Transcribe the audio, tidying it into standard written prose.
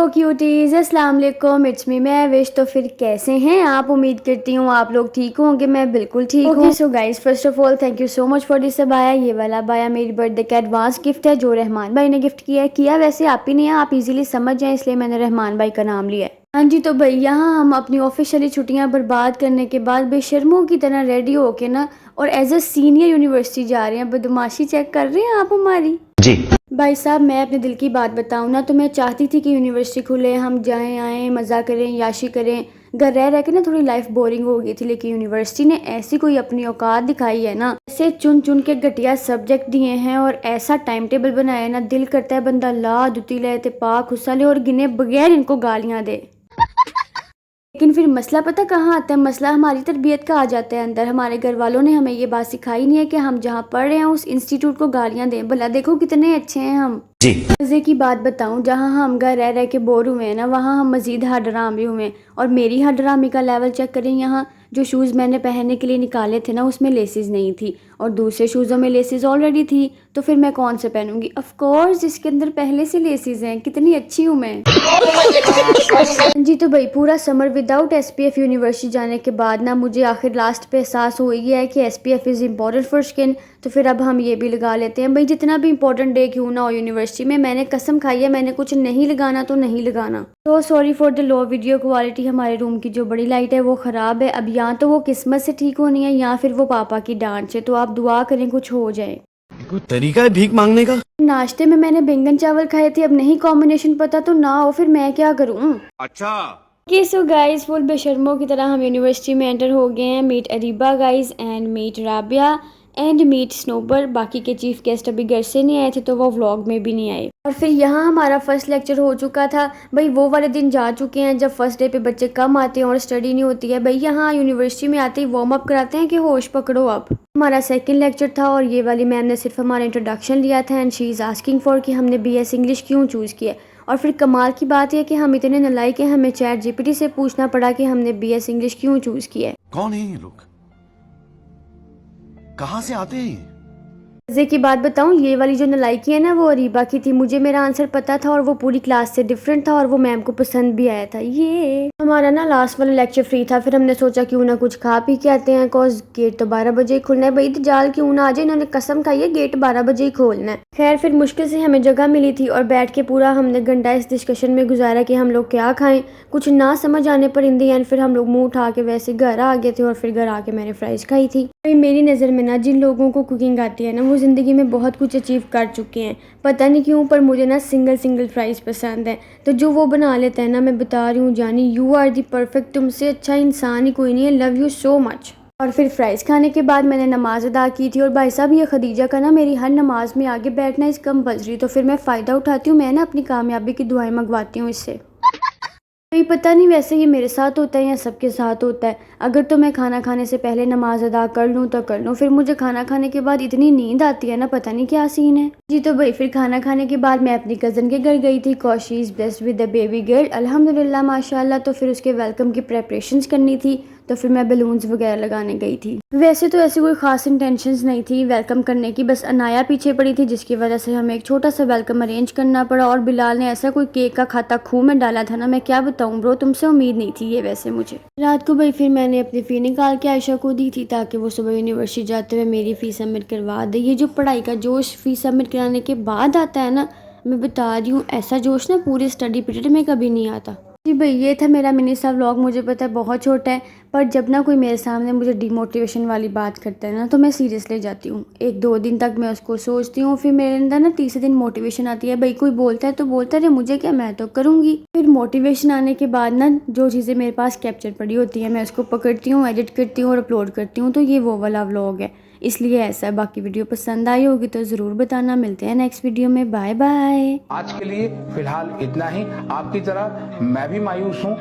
Cuties, अस्सलाम वालेकुम, it's me मैं विश। तो फिर कैसे हैं आप? उम्मीद करती हूँ आप लोग ठीक होंगे। मैं बिल्कुल ठीक हूँ। So guys, first of all thank you so much for this abaya. ये वाला अबाया मेरी बर्थडे का एडवांस गिफ्ट है जो रहमान भाई ने गिफ्ट किया वैसे आप ही नहीं है, आप इजीली समझ जाएं, इसलिए मैंने रहमान भाई का नाम लिया है। हाँ जी, तो भाई यहाँ हम अपनी ऑफिशियली छुट्टियां बर्बाद करने के बाद बेशर्मों की तरह रेडी होके ना और एज अ सीनियर यूनिवर्सिटी जा रहे हैं। बदमाशी चेक कर रहे हैं आप हमारी जी। भाई साहब, मैं अपने दिल की बात बताऊं ना, तो मैं चाहती थी कि यूनिवर्सिटी खुले, हम जाएं आएँ मज़ा करें याशी करें। घर रह के ना थोड़ी लाइफ बोरिंग हो गई थी, लेकिन यूनिवर्सिटी ने ऐसी कोई अपनी औकात दिखाई है ना, ऐसे चुन चुन के घटिया सब्जेक्ट दिए हैं और ऐसा टाइम टेबल बनाया है ना, दिल करता है बंदा ला जुती ले ते पाक हुस्सा ले और गिने बगैर इनको गालियां दे। लेकिन फिर मसला पता कहाँ आता है? मसला हमारी तरबियत का आ जाता है अंदर। हमारे घर वालों ने हमें ये बात सिखाई नहीं है कि हम जहाँ पढ़ रहे हैं उस इंस्टीट्यूट को गालियां दें। भला देखो कितने अच्छे हैं हम जी। मजे की बात बताऊं, जहाँ हम घर रह के बोर हुए हैं ना, वहाँ हम मजीद हडरामी हुए हैं। और मेरी हडरामी का लेवल चेक करें। यहाँ जो शूज़ मैंने पहनने के लिए निकाले थे ना, उसमें लेसेस नहीं थी और दूसरे शूज़ों में लेसेस ऑलरेडी थी, तो फिर मैं कौन से पहनूंगी? ऑफ कोर्स जिसके अंदर पहले से लेसेस हैं। कितनी अच्छी हूँ मैं। जी, तो भाई पूरा समर विदाउट एसपीएफ यूनिवर्सिटी जाने के बाद ना मुझे आखिर लास्ट पे एहसास हो गया है कि SPF is important for skin. तो फिर अब हम ये भी लगा लेते हैं। भाई जितना भी इम्पोर्टेंट डे क्यों ना हो यूनिवर्सिटी में, मैंने कसम खाई है मैंने कुछ नहीं लगाना तो नहीं लगाना। तो sorry for the low video quality. हमारे रूम की जो बड़ी लाइट है वो ख़राब है। अब या तो वो किस्मत से ठीक होनी है या फिर वो पापा की डांट से। तो आप दुआ करें कुछ हो जाए। कोई तरीका है भीख मांगने का? नाश्ते में मैंने बैंगन चावल खाए थे, अब नहीं कॉम्बिनेशन पता तो ना हो, फिर मैं क्या करूं? अच्छा सो गाइस, फुल बेशर्मों की तरह हम यूनिवर्सिटी में एंटर हो गए हैं। Meet Areeba guys and meet Rabia and meet Snober. बाकी के चीफ गेस्ट अभी घर से नहीं आए थे तो वो व्लॉग में भी नहीं आए। और फिर यहाँ हमारा फर्स्ट लेक्चर हो चुका था। भाई वो वाले दिन जा चुके हैं जब फर्स्ट डे पे बच्चे कम आते हैं और स्टडी नहीं होती है। भाई यहाँ यूनिवर्सिटी में आते ही वार्म अप कराते हैं कि होश पकड़ो। अब हमारा सेकंड लेक्चर था और ये वाली मैम ने सिर्फ हमारा इंट्रोडक्शन लिया था and she is asking for कि हमने बीएस इंग्लिश क्यों चूज़ किया। और फिर कमाल की बात यह कि हम इतने नालायक हैं, हमें चैट जीपीटी से पूछना पड़ा कि हमने बीएस इंग्लिश क्यों चूज़ किया है। कौन है ये लोग? कहाँ से आते हैं? मजे की बात बताऊं, ये वाली जो नालायकी है ना वो अरीबा की थी। मुझे मेरा आंसर पता था और वो पूरी क्लास से डिफरेंट था और वो मैम को पसंद भी आया था। ये हमारा ना लास्ट वाला लेक्चर फ्री था, फिर हमने सोचा क्यों ना कुछ खा पी के आते हैं। कॉज गेट तो 12 बजे ही खुलना है। भाई दजाल क्यों ना आ जाए, इन्होंने कसम खाई है गेट 12 बजे ही खोलना है। खैर फिर मुश्किल से हमें जगह मिली थी और बैठ के पूरा हमने घंटा इस डिस्कशन में गुजारा कि हम लोग क्या खाएं। कुछ ना समझ आने पर इन दी एंड फिर हम लोग मुंह उठा के वैसे घर आ गए थे और फिर घर आके मैंने फ्राइज खाई थी। मेरी नज़र में ना जिन लोगों को कुकिंग आती है ना वो ज़िंदगी में बहुत कुछ अचीव कर चुके हैं। पता नहीं क्यों पर मुझे ना सिंगल फ्राइज़ पसंद है। तो जो वो बना लेता है ना, मैं बता रही हूँ जानी, यू आर दी परफेक्ट। तुमसे अच्छा इंसान ही कोई नहीं है। Love you so much. और फिर फ्राइज़ खाने के बाद मैंने नमाज अदा की थी। और भाई साहब ये खदीजा का ना मेरी हर नमाज में आगे बैठना इस कंपल्सरी। तो फिर मैं फ़ायदा उठाती हूँ, मैं ना अपनी कामयाबी की दुआएं मंगवाती हूँ इससे। कोई पता नहीं वैसे ये मेरे साथ होता है या सबके साथ होता है। अगर तो मैं खाना खाने से पहले नमाज अदा कर लूँ तो कर लूँ, फिर मुझे खाना खाने के बाद इतनी नींद आती है ना, पता नहीं क्या सीन है जी। तो भाई फिर खाना खाने के बाद मैं अपनी कज़न के घर गई थी। She is blessed with the baby girl, अल्हम्दुलिल्लाह माशाल्लाह। तो फिर उसके वेलकम की प्रेपरेशंस करनी थी, तो फिर मैं बलून्स वगैरह लगाने गई थी। वैसे तो ऐसी कोई ख़ास इंटेंशंस नहीं थी वेलकम करने की, बस अनाया पीछे पड़ी थी जिसकी वजह से हमें एक छोटा सा वेलकम अरेंज करना पड़ा। और बिलाल ने ऐसा कोई केक का खाता खूह में डाला था ना, मैं क्या बताऊं ब्रो, तुमसे उम्मीद नहीं थी ये। वैसे मुझे रात को भाई फिर मैंने अपनी फ़ी निकाल के आयशा को दी थी ताकि वो सुबह यूनिवर्सिटी जाते हुए मेरी फ़ी सबमिट करवा दे। ये जो पढ़ाई का जोश फ़ी सबमिट कराने के बाद आता है ना, मैं बता रही हूँ ऐसा जोश ना पूरे स्टडी पीरियड में कभी नहीं आता जी। भाई ये था मेरा मिनी सा व्लॉग। मुझे पता है बहुत छोटा है, पर जब ना कोई मेरे सामने मुझे डिमोटिवेशन वाली बात करता है ना तो मैं सीरियस ले जाती हूँ। 1-2 दिन तक मैं उसको सोचती हूँ, फिर मेरे अंदर ना तीसरे दिन मोटिवेशन आती है। भाई कोई बोलता है तो बोलता है, मुझे क्या, मैं तो करूँगी। फिर मोटिवेशन आने के बाद ना जो चीज़ें मेरे पास कैप्चर पड़ी होती है मैं उसको पकड़ती हूँ, एडिट करती हूँ और अपलोड करती हूँ। तो ये वो वाला व्लॉग है, इसलिए ऐसा है। बाकी वीडियो पसंद आई होगी तो ज़रूर बताना। मिलते हैं नेक्स्ट वीडियो में। Bye bye. आज के लिए फिलहाल इतना ही। आपकी तरह मैं भी मायूस हूँ।